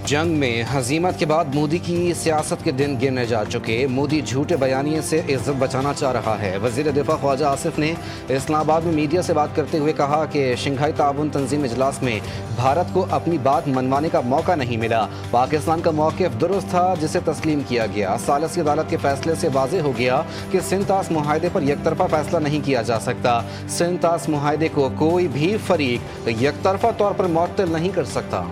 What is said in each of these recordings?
जंग में हजीमत के बाद मोदी की सियासत के दिन गिने जा चुके। मोदी झूठे बयानिए से इज्जत बचाना चाह रहा है। वज़ीर दिफा ख्वाजा आसिफ ने इस्लामाबाद में मीडिया से बात करते हुए कहा कि शंघाई ताउन तंजीम इजलास में भारत को अपनी बात मनवाने का मौका नहीं मिला। पाकिस्तान का मौक़िफ़ दुरुस्त था जिसे तस्लीम किया गया। सालसी अदालत के फैसले से वाज़ेह हो गया कि सिंध तास मुआहदे पर यकतरफा फैसला नहीं किया जा सकता। सिंध तास मुआहदे को कोई भी फरीक यकतरफा तौर पर मुअत्तल नहीं कर सकता।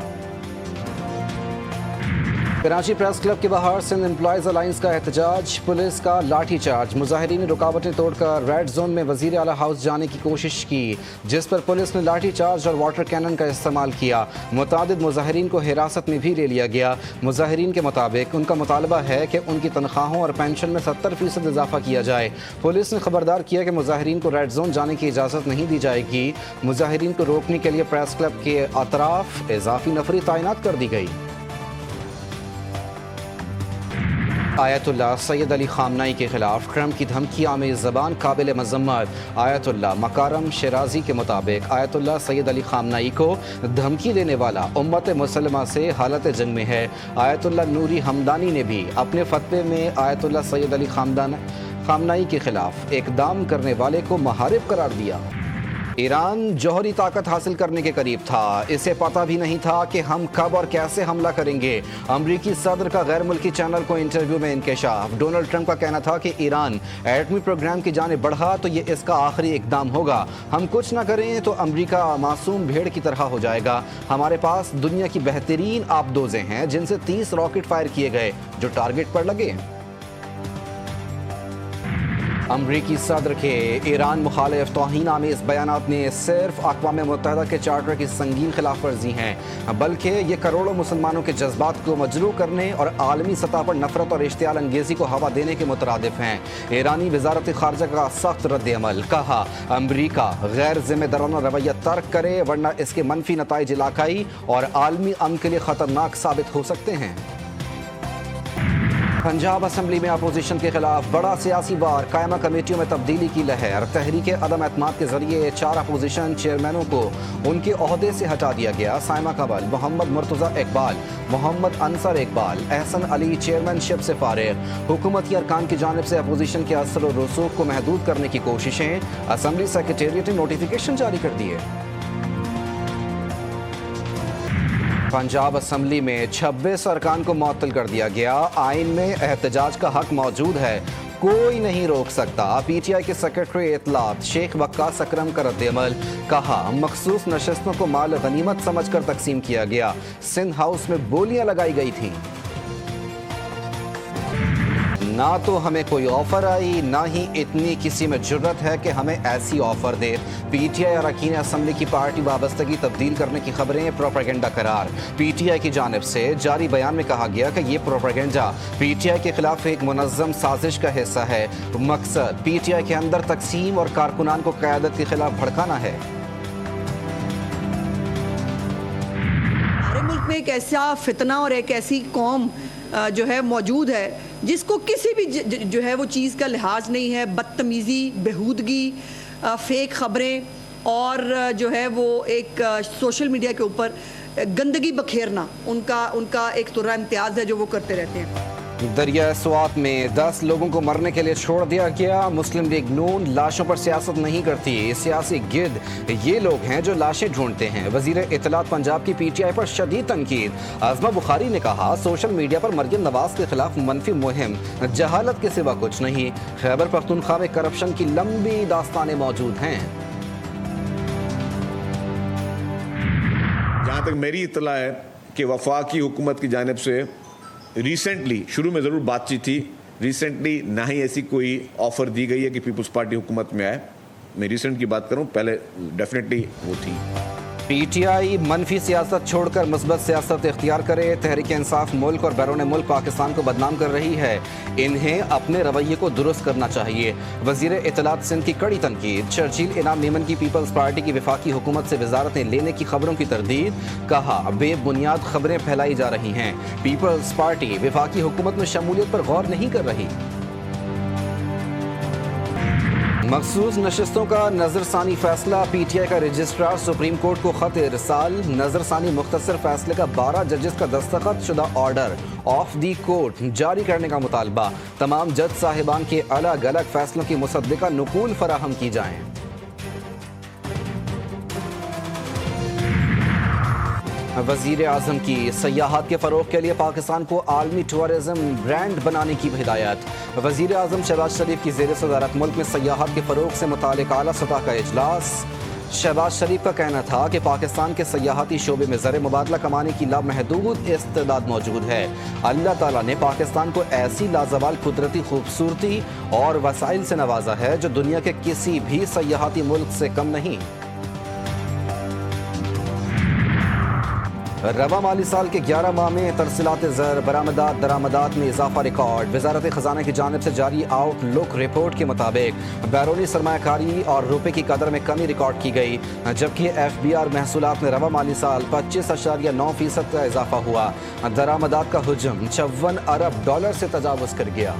कराची प्रेस क्लब के बाहर सिंध एम्प्लॉयज़ अलायंस का एहतजाज, पुलिस का लाठी चार्ज। मुजाहिरीन ने रुकावटें तोड़कर रेड जोन में वज़ीर आला हाउस जाने की कोशिश की, जिस पर पुलिस ने लाठी चार्ज और वाटर कैनन का इस्तेमाल किया। मुतादिद मुजाहिरीन को हिरासत में भी ले लिया गया। मुजाहिरीन के मुताबिक उनका मुतालबा है कि उनकी तनख्वाहों और पेंशन में 70% इजाफा किया जाए। पुलिस ने खबरदार किया कि मुजाहिरीन को रेड जोन जाने की इजाज़त नहीं दी जाएगी। मुजाहिरीन को रोकने के लिए प्रेस क्लब के अतराफ इजाफी नफरी तैनात कर दी गई। आयतुल्लाह सैयद अली खामनाई के खिलाफ ट्रंप की धमकी आमेज़ ज़बान काबिल मज़म्मत। आयतुल्लाह मकारम शिराजी के मुताबिक आयतुल्लाह सैयद अली खामनाई को धमकी देने वाला उम्मत मुसलमा से हालत जंग में है। आयतुल्लाह नूरी हमदानी ने भी अपने फतवे में आयतुल्लाह सैयद अली खामनाई के खिलाफ इक़दाम करने वाले को मुहारिब करार दिया। ईरान जौहरी ताकत हासिल करने के करीब था। इसे पता भी नहीं था कि हम कब और कैसे हमला करेंगे। अमरीकी सदर का गैर मुल्की चैनल को इंटरव्यू में इंकशाफ। डोनाल्ड ट्रंप का कहना था कि ईरान एटमी प्रोग्राम की जाने बढ़ा तो ये इसका आखिरी इकदाम होगा। हम कुछ ना करें तो अमरीका मासूम भेड़ की तरह हो जाएगा। हमारे पास दुनिया की बेहतरीन आबदोज़ें हैं जिनसे 30 रॉकेट फायर किए गए जो टारगेट पर लगे। अमरीकी सदर के ईरान मुखालिफ तौहीन आमेज़ बयानात ने सिर्फ अक़वाम मुत्तहिदा के चार्टर की संगीन खिलाफ वर्जी हैं, बल्कि ये करोड़ों मुसलमानों के जज्बात को मजरूह करने और आलमी सतह पर नफरत और इश्तियाल अंगेज़ी को हवा देने के मुतरादिफ हैं। ईरानी वज़ारत ख़ारजा का सख्त रद्द-ए-अमल। कहा, अमरीका गैर ज़िम्मेदाराना रवैया तर्क करे वरना इसके मनफी नताइज इलाकाई और आलमी अमन के लिए ख़तरनाक साबित हो सकते हैं। पंजाब असम्बली में अपोजिशन के खिलाफ बड़ा सियासी वार। कायमा कमेटियों में तब्दीली की लहर। तहरीक अदम एतमाद के जरिए 4 अपोजिशन चेयरमैनों को उनके ओहदे से हटा दिया गया। साइमा कमल, मोहम्मद मुर्तज़ा इकबाल, मोहम्मद अंसर इकबाल, एहसन अली चेयरमैनशिप से फारिग। हुकूमती अरकान की जानिब से अपोजिशन के असर और रसूख को महदूद करने की कोशिशें। असम्बली सेक्रेटेरिएट ने नोटिफिकेशन जारी कर दिए। पंजाब असम्बली में 26 अरकान को मुअत्तल कर दिया गया। आइन में एहतजाज का हक मौजूद है, कोई नहीं रोक सकता। PTI के सेक्रेटरी इत्तलात शेख वक्कास अकरम का रद्द-ए-अमल। कहा, मखसूस नशस्तों को माल गनीमत समझकर तकसीम किया गया। सिंध हाउस में बोलियां लगाई गई थीं। ना तो हमें कोई ऑफर आई, ना ही इतनी किसी में जुर्रत है कि हमें ऐसी ऑफर दे। PTI अरकान असम्बली की पार्टी वाबस्तगी तब्दील करने की खबरें प्रोपेगेंडा करार। PTI की जानिब से जारी बयान में कहा गया कि ये प्रोपेगेंडा PTI के खिलाफ एक मुनज़्ज़म साजिश का हिस्सा है। मकसद PTI के अंदर तकसीम और कारकुनान को क़यादत के खिलाफ भड़काना है। हमारे मुल्क में एक ऐसा फितना और एक ऐसी कौम जो है मौजूद है जिसको किसी भी जो है वो चीज़ का लिहाज नहीं है। बदतमीज़ी, बेहूदगी, फेक खबरें और जो है वो एक सोशल मीडिया के ऊपर गंदगी बखेरना उनका एक तुर्रा इम्तियाज़ है जो वो करते रहते हैं। दरिया स्वात में 10 लोगों को मरने के लिए छोड़ दिया गया। मुस्लिम लीग नून लाशों पर सियासत नहीं करती। सियासी गिद्ध ये लोग हैं जो लाशें ढूंढते हैं। वजीर इत्तलात पंजाब की PTI पर शदीद तनकीद। आज़मा बुखारी ने कहा, सोशल मीडिया पर मरियम नवाज के खिलाफ मनफी मुहिम जहालत के सिवा कुछ नहीं। खैबर पख्तूनख्वा में करप्शन की लंबी दास्तानें मौजूद हैं। जहाँ तक मेरी इत्तला है कि वफाकी हुकूमत की जानिब से रिसेंटली, शुरू में ज़रूर बातचीत थी, रिसेंटली ना ही ऐसी कोई ऑफ़र दी गई है कि पीपल्स पार्टी हुकूमत में आए। मैं रिसेंट की बात करूं, पहले डेफिनेटली वो थी। PTI मनफी सियासत छोड़कर मुस्बत सियासत इख्तियार करे। तहरीक इंसाफ मुल्क और बैरून मुल्क पाकिस्तान को बदनाम कर रही है। इन्हें अपने रवैये को दुरुस्त करना चाहिए। वजीर इत्तलात सिंध की कड़ी तनकीद। चर्चिल इनाम नीमन की पीपल्स पार्टी की वफाकी हुकूमत से वजारतें लेने की खबरों की तरदीद। कहा, बेबुनियाद खबरें फैलाई जा रही हैं। पीपल्स पार्टी वफाकी हुकूमत में शमूलियत पर गौर नहीं कर रही। मखसूस नशिस्तों का नजरसानी फैसला, PTI का रजिस्ट्रार सुप्रीम कोर्ट को खत इरसाल। नजरसानी मुख्तसर फैसले का 12 जजेस का दस्तखत शुदा ऑर्डर ऑफ दी कोर्ट जारी करने का मुतालबा। तमाम जज साहिबान के अलग अलग फैसलों की मुसद्दिका नुकूल फराहम की जाएं। वज़ीर आज़म की सयाहत के फ़रोग़ के लिए पाकिस्तान को आलमी टूरिज़्म ब्रांड बनाने की हिदायत। वज़ीर आज़म शहबाज शरीफ की ज़ेर सदारत मुल्क में सयाहत के फ़रोग़ से मुतालिक आला सतह का इजलास। शहबाज शरीफ का कहना था कि पाकिस्तान के सयाहती शोबे में ज़र मुबादला कमाने की लामहदूद इस्तेदाद मौजूद है। अल्लाह ताला ने पाकिस्तान को ऐसी लाजवाल कुदरती खूबसूरती और वसाइल से नवाजा है जो दुनिया के किसी भी सयाहती मुल्क से कम नहीं। रवा माली साल के 11 माह में तरसीलात ज़र बरामदात दरामदात में इजाफा रिकॉर्ड। वजारत ख़जाना की जानिब से जारी आउटलुक रिपोर्ट के मुताबिक बैरूनी सरमायाकारी और रुपये की कदर में कमी रिकॉर्ड की गई, जबकि FBR महसूलात में रवा माली साल 25.9% का इजाफा हुआ। दरामदात का हुजम $54 अरब से तजावुज़ कर गया।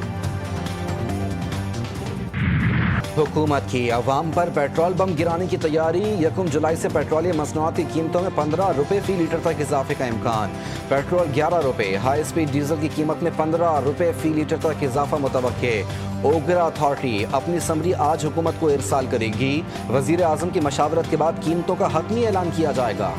हुकूमत की अवाम पर पेट्रोल बम गिराने की तैयारी। 1 जुलाई से पेट्रोलियम मसनूआत की कीमतों में 15 रुपये फी लीटर तक इजाफे का इम्कान। पेट्रोल 11 रुपये, हाई स्पीड डीजल की कीमत में 15 रुपये फी लीटर तक इजाफा मुतवक्के। ओगरा अथॉरिटी अपनी समरी आज हुकूमत को इरसाल करेगी। वज़ीर आज़म की मशावरत के बाद कीमतों का हतमी ऐलान किया जाएगा।